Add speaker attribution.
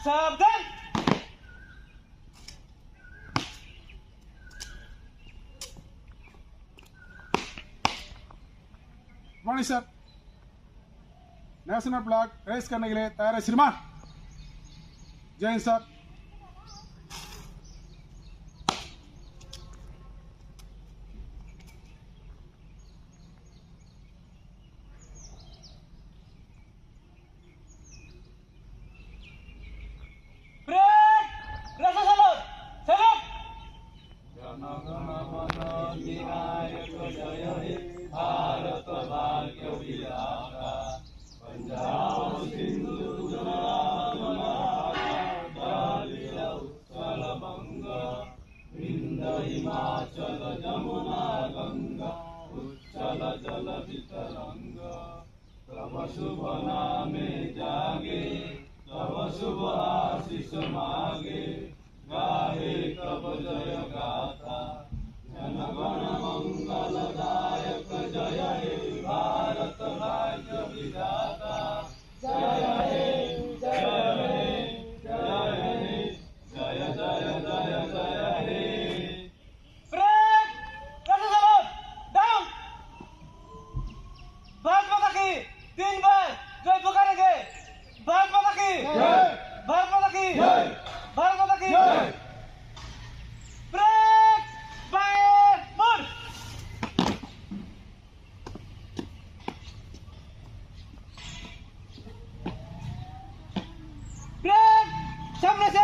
Speaker 1: सावधान.
Speaker 2: Morning sir. National ब्लॉक रेस करने के लिए तैयार है श्रीमान. जय हिंद सर.
Speaker 1: ब्रेक. रस सलूट. सलूट.
Speaker 3: भारत भाग्य विधाता पंजाब सिंधु गुजरात उत्कल बंग विंध्य हिमाचल जमुना गंगा उच्चल जल तरंग तव शुभ नामे जागे तव शुभ आशीष मागे गाहे तब जय गाथा जनगण मंगलदायक जय हे भारत भाग्य विधाता जय हे जय हे जय हे जय जय जय जय हे.
Speaker 1: ब्रेक. रस सलूट. डाउन. भारत माता की 3 बार जय पुकारेंगे. भारत माता की
Speaker 2: जय.
Speaker 1: भारत माता की
Speaker 2: जय.
Speaker 1: भारत माता की
Speaker 2: जय.
Speaker 1: ब्रेक. फायर. मोड. ब्रेक. सामने से